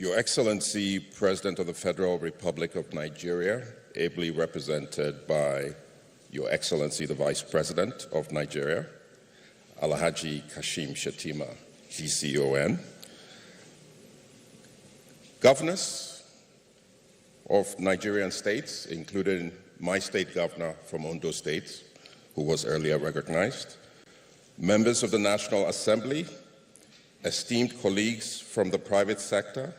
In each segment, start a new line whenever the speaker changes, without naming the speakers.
Your Excellency, President of the Federal Republic of Nigeria, ably represented by Your Excellency, the Vice President of Nigeria, Alhaji Kashim Shettima, GCON, governors of Nigerian states, including my state governor from Ondo State, who was earlier recognized, members of the National Assembly, esteemed colleagues from the private sector,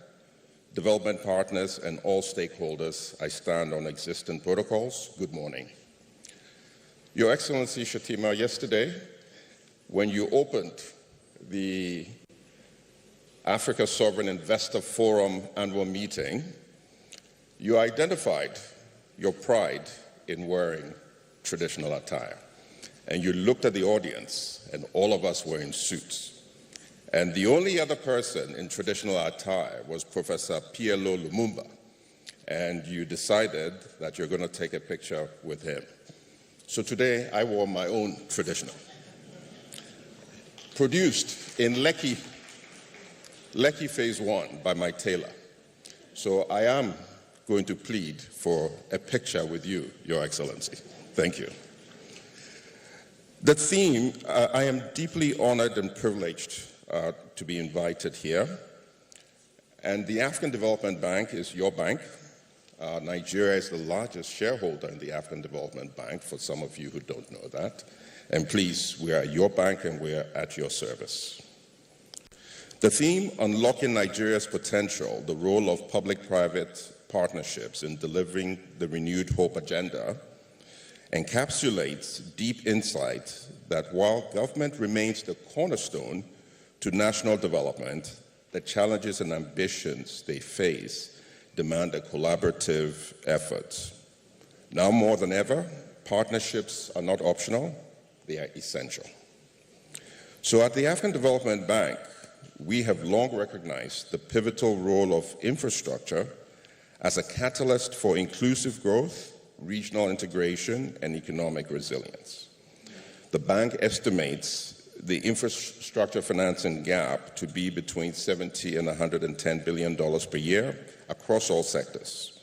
development partners, and all stakeholders, I stand on existing protocols. Good morning. Your Excellency Shettima, yesterday, when you opened the Africa Sovereign Investor Forum annual meeting, you identified your pride in wearing traditional attire. And you looked at the audience, and all of us were in suits. And the only other person in traditional attire was Professor PLO Lumumba. And you decided that you're going to take a picture with him. So today, I wore my own traditional. Produced in Lekki Phase 1 by my tailor. So I am going to plead for a picture with you, Your Excellency. Thank you. The theme, I am deeply honored and privileged to be invited here. And the African Development Bank is your bank. Nigeria is the largest shareholder in the African Development Bank, for some of you who don't know that. And please, we are your bank and we are at your service. The theme, Unlocking Nigeria's Potential, the role of public-private partnerships in delivering the renewed hope agenda, encapsulates deep insight that while government remains the cornerstone to national development, the challenges and ambitions they face demand a collaborative effort. Now more than ever, partnerships are not optional, they are essential. So at the African Development Bank, we have long recognized the pivotal role of infrastructure as a catalyst for inclusive growth, regional integration, and economic resilience. The bank estimates the infrastructure financing gap to be between $70 and $110 billion per year across all sectors.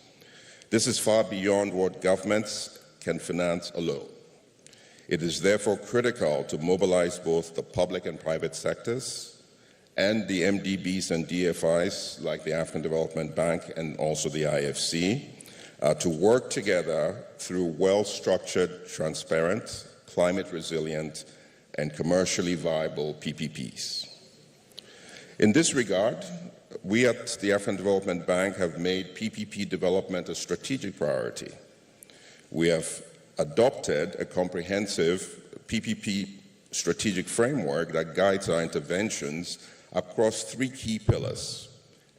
This is far beyond what governments can finance alone. It is therefore critical to mobilize both the public and private sectors and the MDBs and DFIs like the African Development Bank and also the IFC to work together through well-structured, transparent, climate-resilient, and commercially viable PPPs. In this regard, we at the African Development Bank have made PPP development a strategic priority. We have adopted a comprehensive PPP strategic framework that guides our interventions across three key pillars: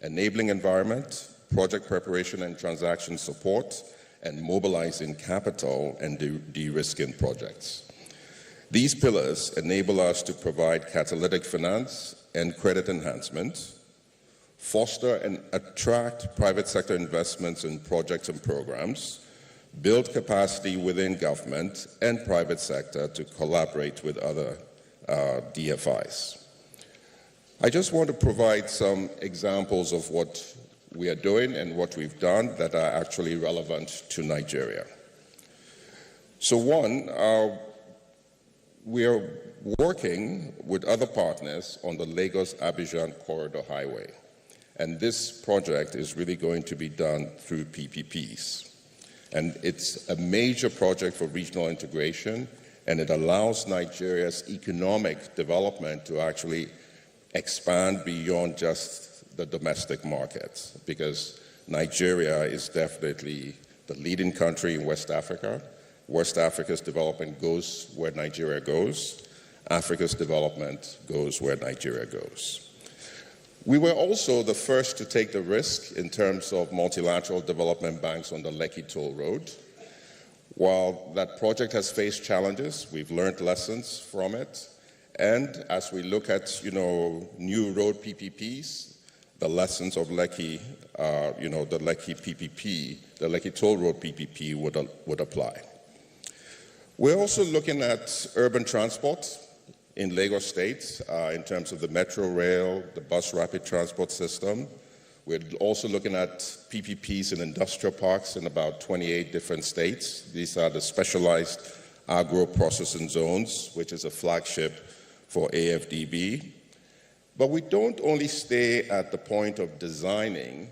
enabling environment, project preparation and transaction support, and mobilizing capital and de-risking projects. These pillars enable us to provide catalytic finance and credit enhancement, foster and attract private sector investments in projects and programs, build capacity within government and private sector to collaborate with other DFIs. I just want to provide some examples of what we are doing and what we've done that are actually relevant to Nigeria. So one, we are working with other partners on the Lagos-Abuja Corridor Highway. And this project is really going to be done through PPPs. And it's a major project for regional integration, and it allows Nigeria's economic development to actually expand beyond just the domestic market, because Nigeria is definitely the leading country in West Africa. West Africa's development goes where Nigeria goes. Africa's development goes where Nigeria goes. We were also the first to take the risk in terms of multilateral development banks on the Lekki Toll Road. While that project has faced challenges, we've learned lessons from it. And as we look at, new road PPPs, the lessons of Lekki, the Lekki PPP, the Lekki Toll Road PPP would apply. We're also looking at urban transport in Lagos State in terms of the metro rail, the bus rapid transport system. We're also looking at PPPs in industrial parks in about 28 different states. These are the specialized agro-processing zones, which is a flagship for AfDB. But we don't only stay at the point of designing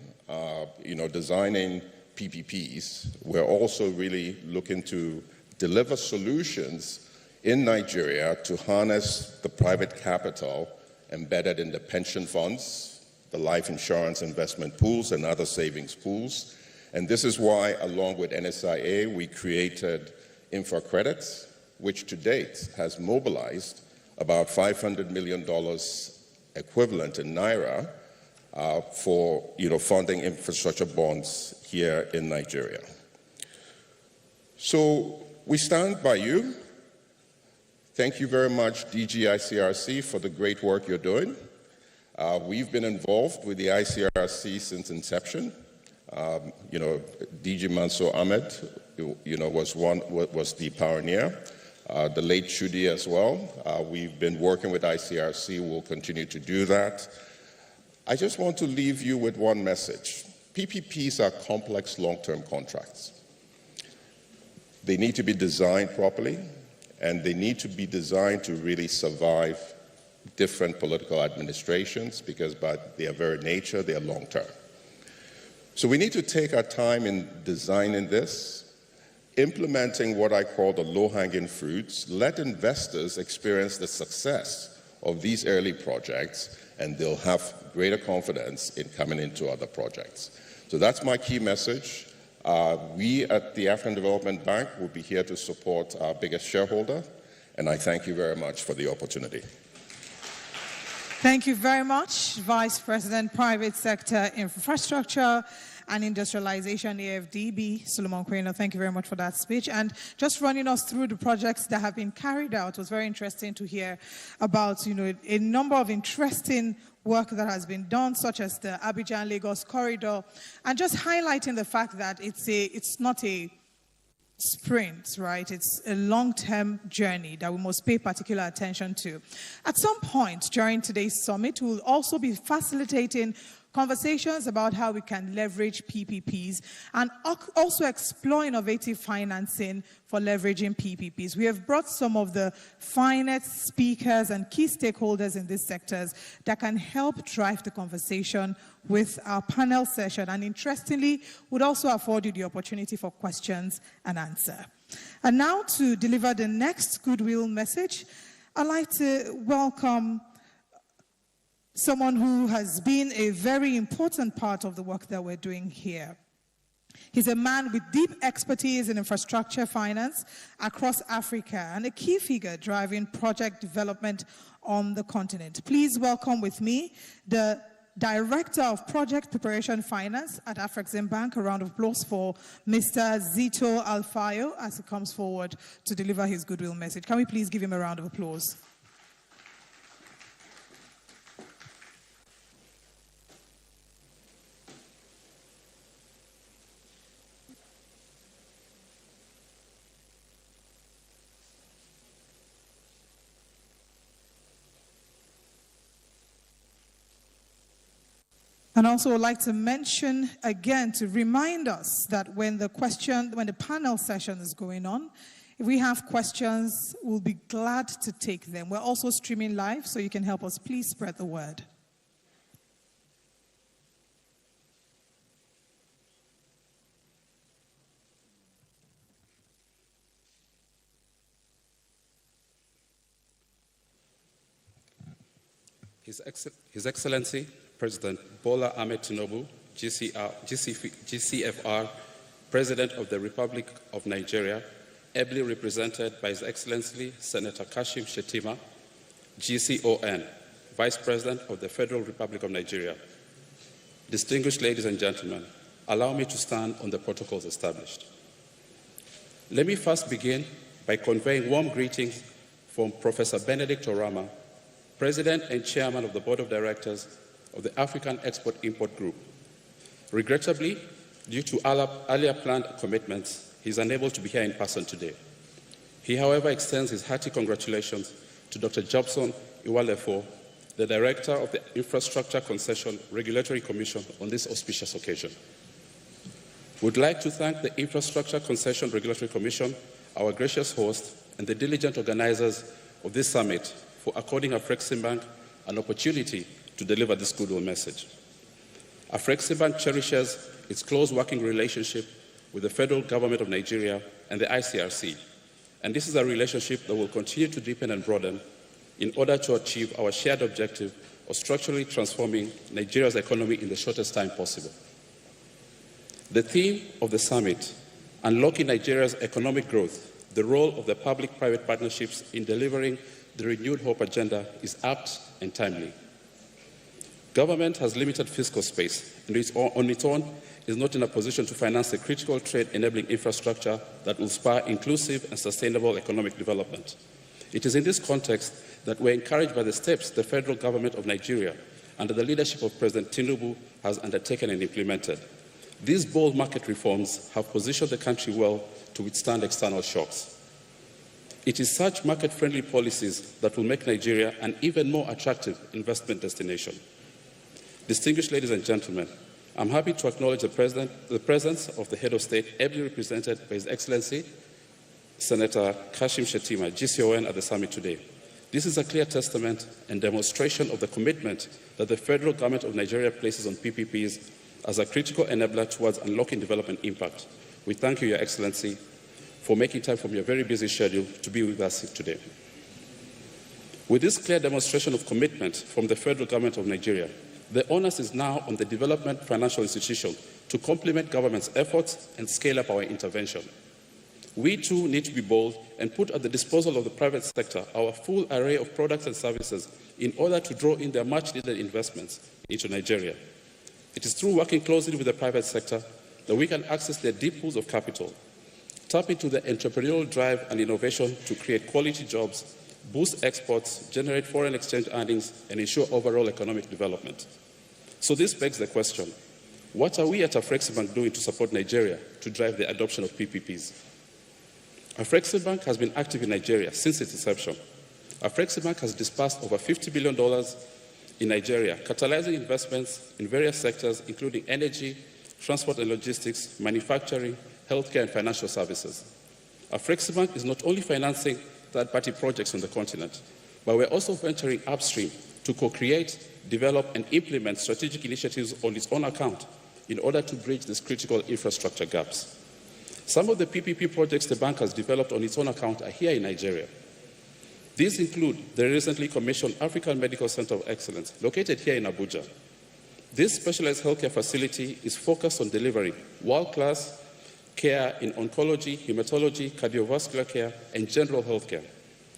PPPs. We're also really looking to deliver solutions in Nigeria to harness the private capital embedded in the pension funds, the life insurance investment pools, and other savings pools. And this is why, along with NSIA, we created Infra Credits, which to date has mobilized about $500 million equivalent in Naira for funding infrastructure bonds here in Nigeria. So we stand by you. Thank you very much, DG ICRC, for the great work you're doing. We've been involved with the ICRC since inception. DG Mansour Ahmed, was the pioneer. The late Shudi as well. We've been working with ICRC. We'll continue to do that. I just want to leave you with one message. PPPs are complex long-term contracts. They need to be designed properly, and they need to be designed to really survive different political administrations because by their very nature, they are long-term. So we need to take our time in designing this, implementing what I call the low-hanging fruits, let investors experience the success of these early projects, and they'll have greater confidence in coming into other projects. So that's my key message. We at the African Development Bank will be here to support our biggest shareholder, and I thank you very much for the opportunity.
Thank you very much, Vice President, Private Sector Infrastructure and Industrialization, AfDB, Solomon Quaino. Thank you very much for that speech. And just running us through the projects that have been carried out, it was very interesting to hear about, a number of interesting work that has been done, such as the Abuja and Lagos corridor, and just highlighting the fact that it's not a sprint, right? It's a long-term journey that we must pay particular attention to. At some point during today's summit, we'll also be facilitating conversations about how we can leverage PPPs and also explore innovative financing for leveraging PPPs. We have brought some of the finest speakers and key stakeholders in these sectors that can help drive the conversation with our panel session, and interestingly, would also afford you the opportunity for questions and answer. And now to deliver the next goodwill message, I'd like to welcome someone who has been a very important part of the work that we're doing here. He's a man with deep expertise in infrastructure finance across Africa and a key figure driving project development on the continent. Please welcome with me the Director of Project Preparation Finance at Afrexim Bank. A round of applause for Mr. Zito Alfayo as he comes forward to deliver his goodwill message. Can we please give him a round of applause? And also I'd like to mention again to remind us that when the panel session is going on, if we have questions, we'll be glad to take them. We're also streaming live, so you can help us. Please spread the word.
His Excellency, President Bola Ahmed Tinubu, GCFR, President of the Republic of Nigeria, ably represented by His Excellency Senator Kashim Shettima, GCON, Vice President of the Federal Republic of Nigeria. Distinguished ladies and gentlemen, allow me to stand on the protocols established. Let me first begin by conveying warm greetings from Professor Benedict Orama, President and Chairman of the Board of Directors of the African Export-Import Group. Regrettably, due to earlier planned commitments, he is unable to be here in person today. He, however, extends his hearty congratulations to Dr. Jobson Iwalefo, the Director of the Infrastructure Concession Regulatory Commission, on this auspicious occasion. We'd like to thank the Infrastructure Concession Regulatory Commission, our gracious host, and the diligent organizers of this summit for according Afreximbank an opportunity to deliver this goodwill message. Afreximbank cherishes its close working relationship with the federal government of Nigeria and the ICRC, and this is a relationship that will continue to deepen and broaden in order to achieve our shared objective of structurally transforming Nigeria's economy in the shortest time possible. The theme of the summit, Unlocking Nigeria's Economic Growth, the role of the public-private partnerships in delivering the renewed hope agenda, is apt and timely. Government has limited fiscal space and on its own is not in a position to finance the critical trade-enabling infrastructure that will spur inclusive and sustainable economic development. It is in this context that we're encouraged by the steps the federal government of Nigeria, under the leadership of President Tinubu, has undertaken and implemented. These bold market reforms have positioned the country well to withstand external shocks. It is such market-friendly policies that will make Nigeria an even more attractive investment destination. Distinguished ladies and gentlemen, I'm happy to acknowledge the presence of the head of state, ably represented by His Excellency, Senator Kashim Shettima, GCON, at the summit today. This is a clear testament and demonstration of the commitment that the federal government of Nigeria places on PPPs as a critical enabler towards unlocking development impact. We thank you, Your Excellency, for making time from your very busy schedule to be with us today. With this clear demonstration of commitment from the federal government of Nigeria, the onus is now on the development financial institution to complement government's efforts and scale up our intervention. We too need to be bold and put at the disposal of the private sector our full array of products and services in order to draw in their much-needed investments into Nigeria. It is through working closely with the private sector that we can access their deep pools of capital, tap into the entrepreneurial drive and innovation to create quality jobs, boost exports, generate foreign exchange earnings, and ensure overall economic development. So this begs the question, what are we at Afreximbank doing to support Nigeria to drive the adoption of PPPs? Afreximbank has been active in Nigeria since its inception. Afreximbank has disbursed over $50 billion in Nigeria, catalyzing investments in various sectors, including energy, transport and logistics, manufacturing, healthcare, and financial services. Afreximbank is not only financing third-party projects on the continent, but we're also venturing upstream to co-create, develop, and implement strategic initiatives on its own account in order to bridge these critical infrastructure gaps. Some of the PPP projects the bank has developed on its own account are here in Nigeria. These include the recently commissioned African Medical Center of Excellence, located here in Abuja. This specialized healthcare facility is focused on delivering world-class care in oncology, hematology, cardiovascular care, and general healthcare.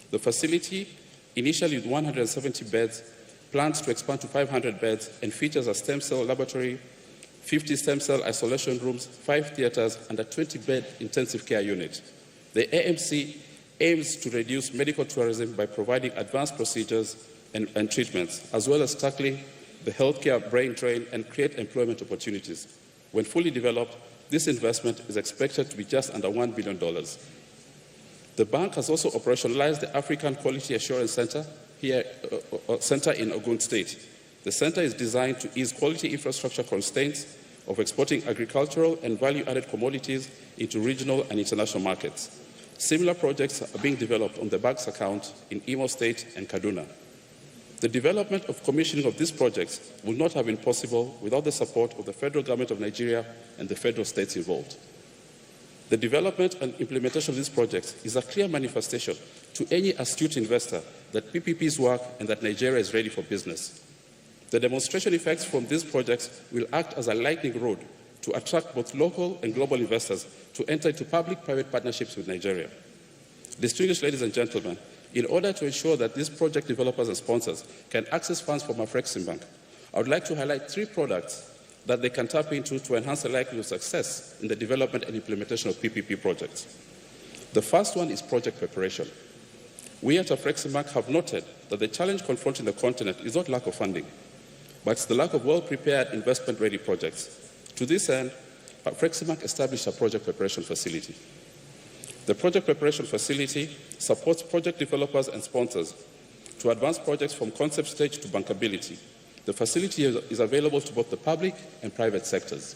The facility, initially with 170 beds, plans to expand to 500 beds and features a stem cell laboratory, 50 stem cell isolation rooms, 5 theaters, and a 20-bed intensive care unit. The AMC aims to reduce medical tourism by providing advanced procedures and treatments, as well as tackling the healthcare brain drain and create employment opportunities. When fully developed, this investment is expected to be just under $1 billion. The bank has also operationalized the African Quality Assurance Center in Ogun State. The center is designed to ease quality infrastructure constraints of exporting agricultural and value-added commodities into regional and international markets. Similar projects are being developed on the bank's account in Imo State and Kaduna. The development of commissioning of these projects would not have been possible without the support of the federal government of Nigeria and the federal states involved. The development and implementation of these projects is a clear manifestation to any astute investor that PPPs work and that Nigeria is ready for business. The demonstration effects from these projects will act as a lightning rod to attract both local and global investors to enter into public-private partnerships with Nigeria. Distinguished ladies and gentlemen, in order to ensure that these project developers and sponsors can access funds from Afreximbank, I would like to highlight 3 products that they can tap into to enhance the likelihood of success in the development and implementation of PPP projects. The first one is project preparation. We at Afreximbank have noted that the challenge confronting the continent is not lack of funding, but it's the lack of well-prepared investment-ready projects. To this end, Afreximbank established a project preparation facility. The project preparation facility supports project developers and sponsors to advance projects from concept stage to bankability. The facility is available to both the public and private sectors.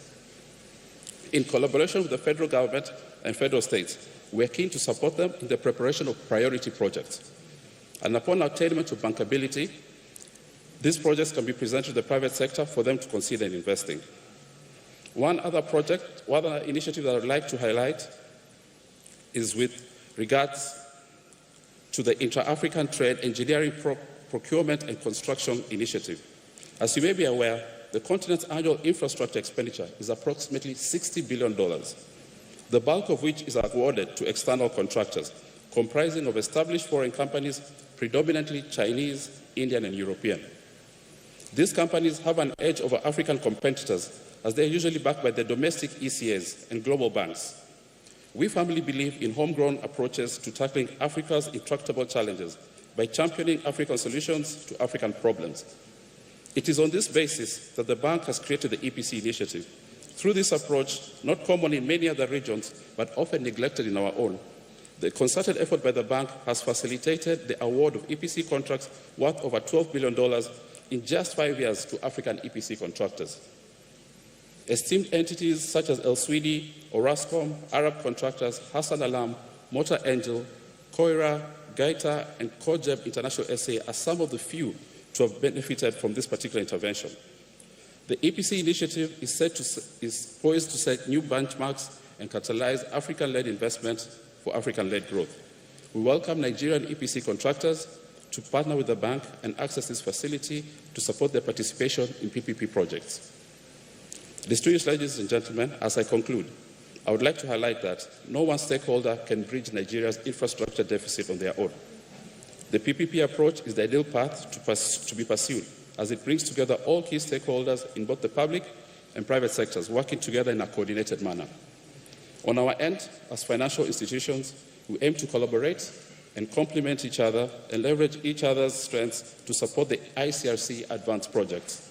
In collaboration with the federal government and federal states, we are keen to support them in the preparation of priority projects. And upon attainment of bankability, these projects can be presented to the private sector for them to consider investing. One other initiative that I would like to highlight is with regards to the Intra-African Trade Engineering Procurement and Construction Initiative. As you may be aware, the continent's annual infrastructure expenditure is approximately $60 billion, the bulk of which is awarded to external contractors, comprising of established foreign companies, predominantly Chinese, Indian, and European. These companies have an edge over African competitors as they are usually backed by the domestic ECAs and global banks. We firmly believe in homegrown approaches to tackling Africa's intractable challenges by championing African solutions to African problems. It is on this basis that the bank has created the EPC initiative. Through this approach, not common in many other regions, but often neglected in our own, the concerted effort by the bank has facilitated the award of EPC contracts worth over $12 billion in just 5 years to African EPC contractors. Esteemed entities such as El Swidi, Orascom, Arab Contractors, Hassan Alam, Motor Angel, Koira, Gaita, and Kojeb International SA are some of the few to have benefited from this particular intervention. The EPC initiative is poised to set new benchmarks and catalyze African-led investment for African-led growth. We welcome Nigerian EPC contractors to partner with the bank and access this facility to support their participation in PPP projects. Distinguished ladies and gentlemen, as I conclude, I would like to highlight that no one stakeholder can bridge Nigeria's infrastructure deficit on their own. The PPP approach is the ideal path to be pursued, as it brings together all key stakeholders in both the public and private sectors, working together in a coordinated manner. On our end, as financial institutions, we aim to collaborate and complement each other and leverage each other's strengths to support the ICRC advanced projects.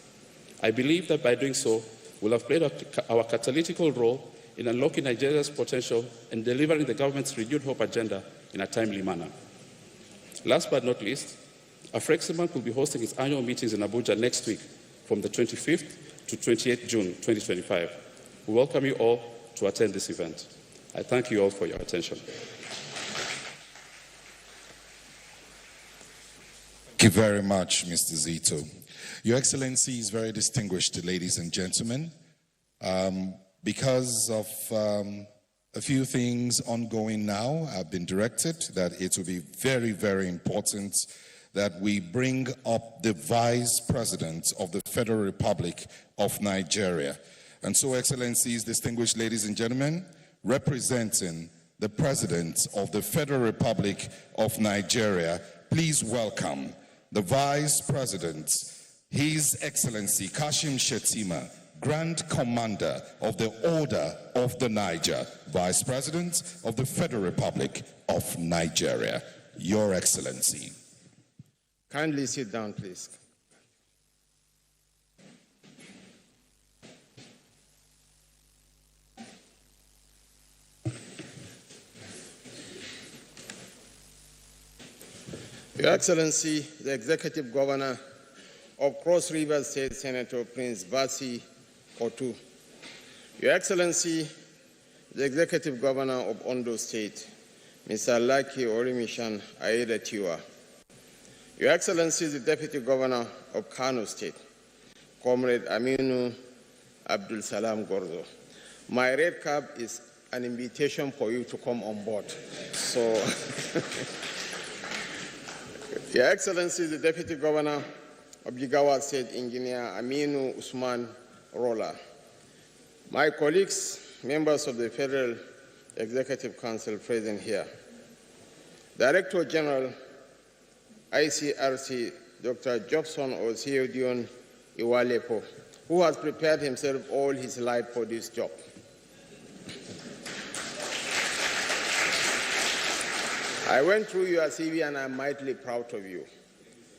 I believe that by doing so, we'll have played our catalytical role in unlocking Nigeria's potential and delivering the government's renewed hope agenda in a timely manner. Last but not least, AfReximbank will be hosting its annual meetings in Abuja next week from the 25th to 28th June 2025. We welcome you all to attend this event. I thank you all for your attention.
Thank you very much, Mr. Zito. Your Excellencies, very distinguished ladies and gentlemen, because of a few things ongoing now, I've been directed that it will be very, very important that we bring up the Vice President of the Federal Republic of Nigeria. And so, Excellencies, distinguished ladies and gentlemen, representing the President of the Federal Republic of Nigeria, please welcome the Vice President, His Excellency Kashim Shettima, Grand Commander of the Order of the Niger, Vice President of the Federal Republic of Nigeria. Your Excellency.
Kindly sit down, please. Your Excellency, the Executive Governor of Cross River State, Senator Prince Basi Otu. Your Excellency, the Executive Governor of Ondo State, Mr. Laki Orimishan Aida Tiwa. Your Excellency, the Deputy Governor of Kano State, Comrade Aminu Abdul Salam Gordo. My red cap is an invitation for you to come on board. So, Your Excellency, the Deputy Governor of Jigawa State, Engineer Aminu Usman Rola. My colleagues, members of the Federal Executive Council present here. Director General, ICRC, Dr. Jobson Osiodion Iwalepo, who has prepared himself all his life for this job. I went through your CV and I'm mightily proud of you.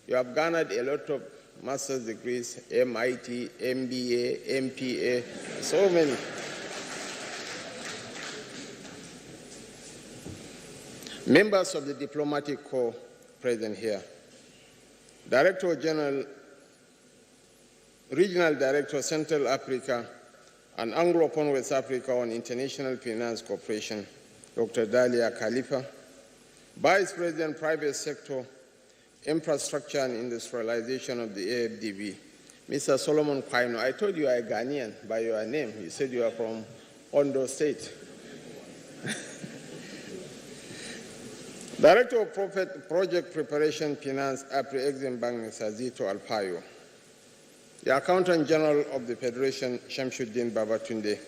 You have garnered a lot of master's degrees, MIT, MBA, MPA, so many. Members of the diplomatic corps present here. Director General, Regional Director, Central Africa and Anglophone West Africa on International Finance Corporation, Dr. Dalia Khalifa, Vice President, Private Sector, Infrastructure and Industrialization of the AfDB, Mr. Solomon Kwaino. I told you you are a Ghanaian by your name. You said you are from Ondo State. Director of Project Preparation Finance, Afri-Exim Bank, Mr. Zito Alpayo. The Accountant General of the Federation, Shamsuddin Babatunde.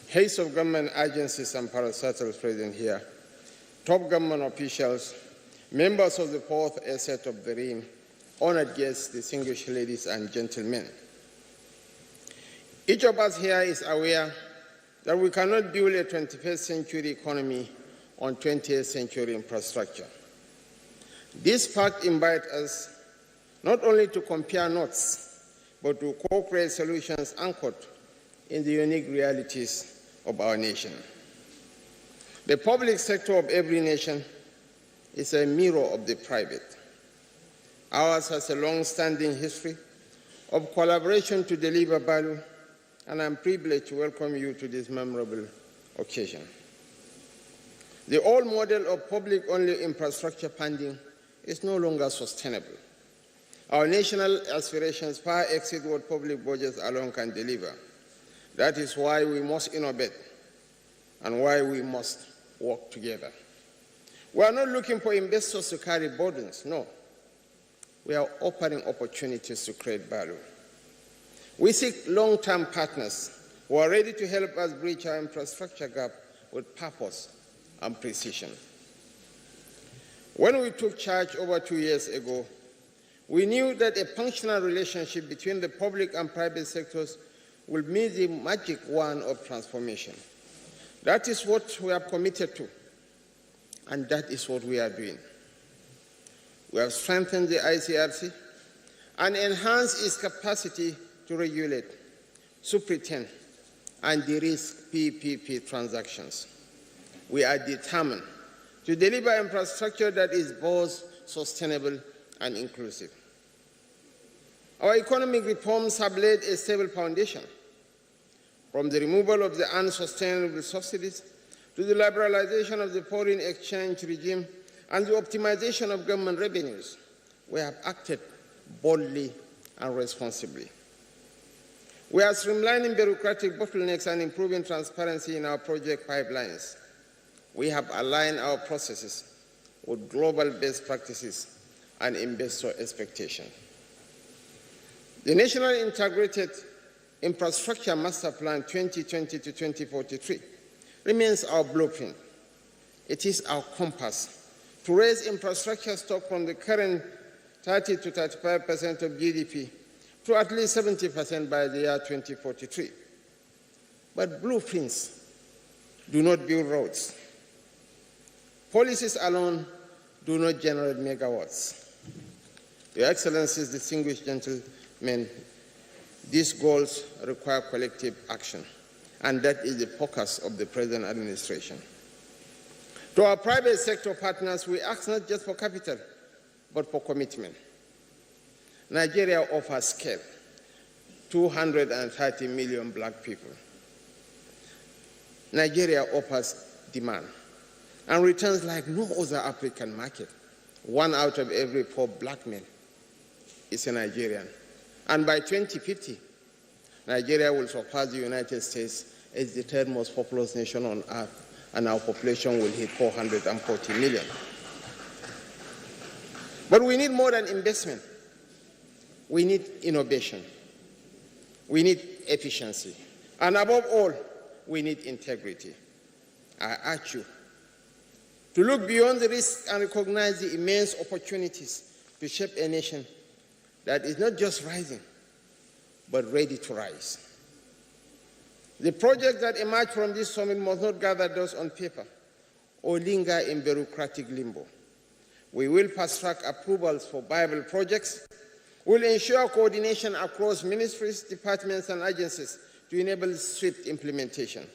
Heads of government agencies and parastatals present here. Top government officials, members of the fourth asset of the realm, honored guests, distinguished ladies and gentlemen. Each of us here is aware that we cannot build a 21st century economy on 20th century infrastructure. This fact invites us not only to compare notes, but to co-create solutions anchored in the unique realities of our nation. The public sector of every nation is a mirror of the private. Ours has a long-standing history of collaboration to deliver value, and I'm privileged to welcome you to this memorable occasion. The old model of public-only infrastructure funding is no longer sustainable. Our national aspirations far exceed what public budgets alone can deliver. That is why we must innovate and why we must work together. We are not looking for investors to carry burdens, no. We are offering opportunities to create value. We seek long-term partners who are ready to help us bridge our infrastructure gap with purpose and precision. When we took charge over 2 years ago, we knew that a functional relationship between the public and private sectors will be the magic wand of transformation. That is what we are committed to, and that is what we are doing. We have strengthened the ICRC and enhanced its capacity to regulate, superintend, and de-risk PPP transactions. We are determined to deliver infrastructure that is both sustainable and inclusive. Our economic reforms have laid a stable foundation, from the removal of the unsustainable subsidies to the liberalization of the foreign exchange regime and the optimization of government revenues. We have acted boldly and responsibly. We are streamlining bureaucratic bottlenecks and improving transparency in our project pipelines. We have aligned our processes with global best practices and investor expectations. The National Integrated Infrastructure Master Plan 2020 to 2043 remains our blueprint. It is our compass to raise infrastructure stock from the current 30 to 35% of GDP to at least 70% by the year 2043. But blueprints do not build roads. Policies alone do not generate megawatts. Your Excellencies, distinguished gentlemen, these goals require collective action, and that is the focus of the present administration. To our private sector partners, we ask not just for capital, but for commitment. Nigeria offers scale, 230 million black people. Nigeria offers demand and returns like no other African market. 1 out of every 4 black men is a Nigerian. And by 2050, Nigeria will surpass the United States as the 3rd most populous nation on earth, and our population will hit 440 million. But we need more than investment. We need innovation. We need efficiency. And above all, we need integrity. I urge you to look beyond the risks and recognize the immense opportunities to shape a nation that is not just rising, but ready to rise. The projects that emerge from this summit must not gather dust on paper or linger in bureaucratic limbo. We will fast-track approvals for viable projects. We'll ensure coordination across ministries, departments, and agencies to enable swift implementation.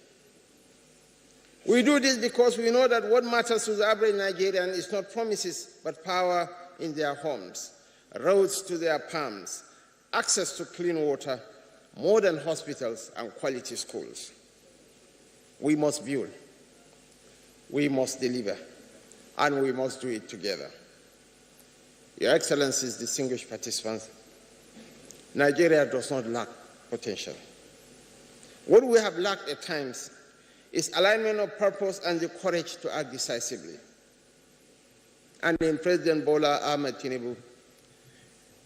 We do this because we know that what matters to the average Nigerian is not promises, but power in their homes. roads to their farms, access to clean water, modern hospitals, and quality schools. We must build, we must deliver, and we must do it together. Your Excellencies, distinguished participants, Nigeria does not lack potential. What we have lacked at times is alignment of purpose and the courage to act decisively. And in President Bola Ahmed Tinubu,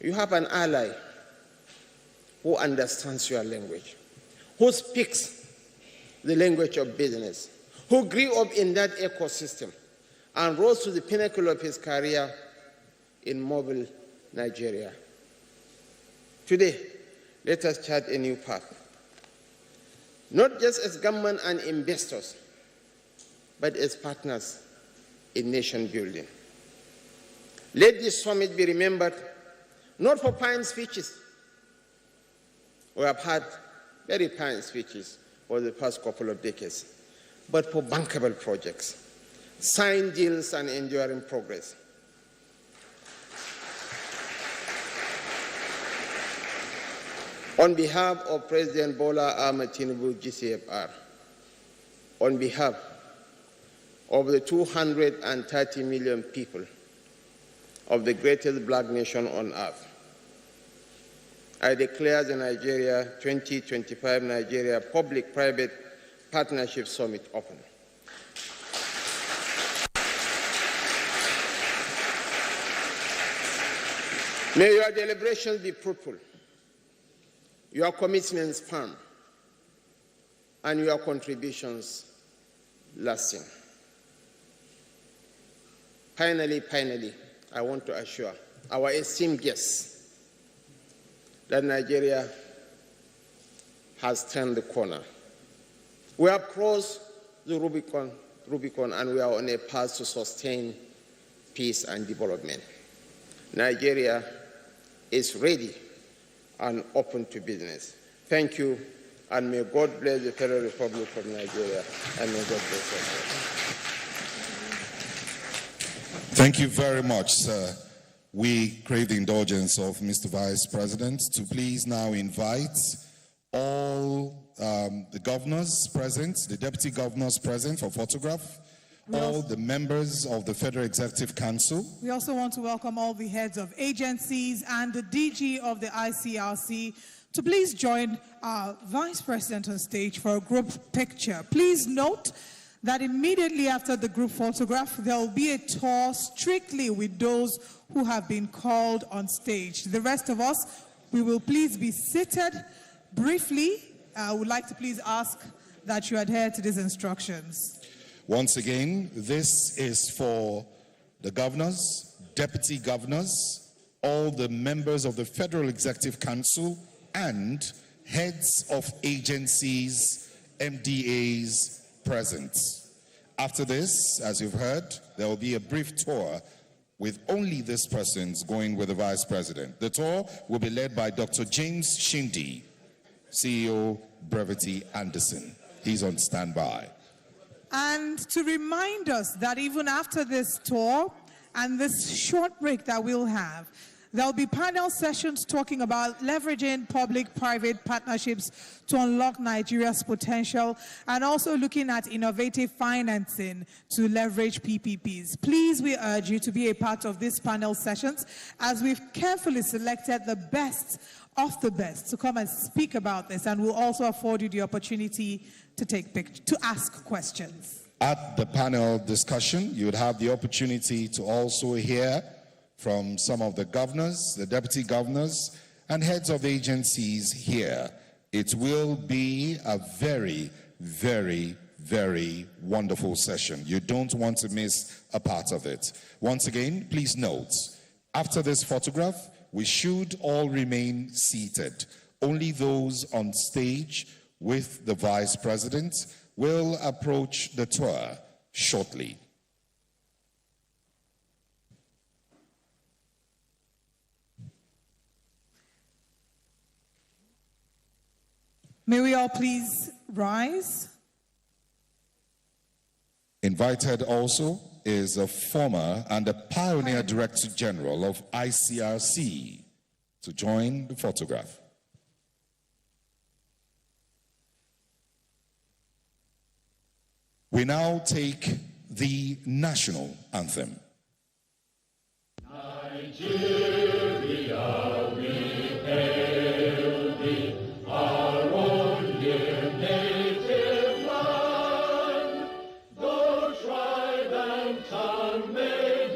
you have an ally who understands your language, who speaks the language of business, who grew up in that ecosystem and rose to the pinnacle of his career in mobile Nigeria. Today, let us chart a new path, not just as government and investors, but as partners in nation building. Let this summit be remembered not for fine speeches. We have had very fine speeches for the past couple of decades, but for bankable projects, signed deals, and enduring progress. On behalf of President Bola Ahmed Tinubu, GCFR, on behalf of the 230 million people of the greatest black nation on earth, I declare the Nigeria 2025 Nigeria Public-Private Partnership Summit open. May your deliberations be fruitful, your commitments firm, and your contributions lasting. Finally, I want to assure our esteemed guests that Nigeria has turned the corner. We have crossed the Rubicon, and we are on a path to sustain peace and development. Nigeria is ready and open to business. Thank you, and may God bless the Federal Republic of Nigeria, and may God bless us.
Thank you very much, sir. We crave the indulgence of Mr. Vice President to please now invite all the governors present, the deputy governors present for photograph, all the members of the Federal Executive Council.
We also want to welcome all the heads of agencies and the DG of the ICRC to please join our Vice President on stage for a group picture. Please note that immediately after the group photograph, there will be a tour strictly with those who have been called on stage. The rest of us, we will please be seated briefly. I would like to please ask that you adhere to these instructions.
Once again, this is for the governors, deputy governors, all the members of the Federal Executive Council, and heads of agencies, MDAs present. After this, as you've heard, there will be a brief tour with only these persons going with the Vice President. The tour will be led by Dr. James Shindi, CEO, Brevity Anderson. He's on standby.
And to remind us that even after this tour and this short break that we'll have, there'll be panel sessions talking about leveraging public-private partnerships to unlock Nigeria's potential, and also looking at innovative financing to leverage PPPs. Please, we urge you to be a part of these panel sessions, as we've carefully selected the best of the best to come and speak about this, and we'll also afford you the opportunity to ask questions.
At the panel discussion, you would have the opportunity to also hear from some of the governors, the deputy governors, and heads of agencies here. It will be a very, very, very wonderful session. You don't want to miss a part of it. Once again, please note, after this photograph, we should all remain seated. Only those on stage with the Vice President will approach the tour shortly.
May we all please rise?
Invited also is a former and a pioneer Director General of ICRC to join the photograph. We now take the national anthem.
Nigeria, we hail thee, our own dear native land. Though tribe and tongue may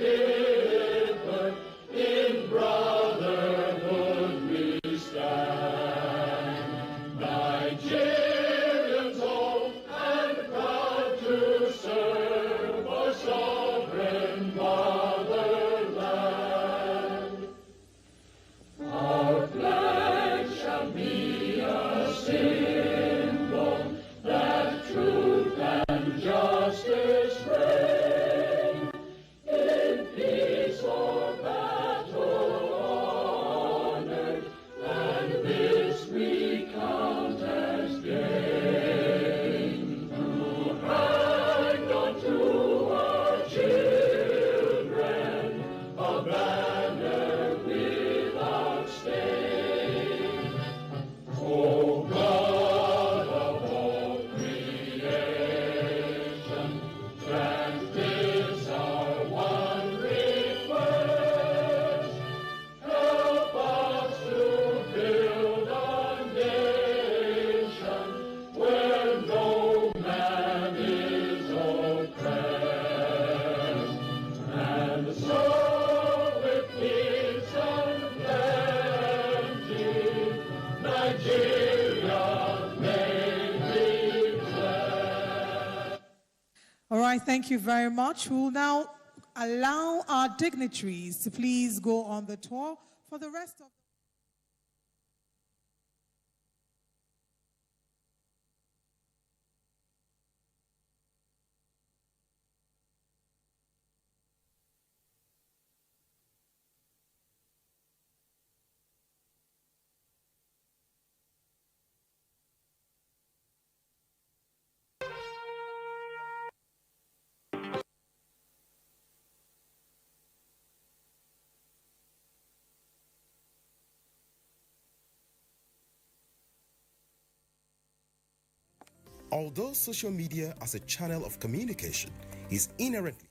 differ, in brotherhood we stand. Nigerians old and proud to serve our sovereign motherland. Our flag shall be a symbol that truth and justice reign. In peace or battle honored, and this we count as gain. To hang unto our children a banner without stain. O God of all creation, grant this our one request. Help us to build a nation where no man is oppressed. And so with peace and plenty, Nigeria may be blessed.
All right, thank you very much. We'll now allow our dignitaries to please go on the tour for the rest of
Although social media as a channel of communication is inherently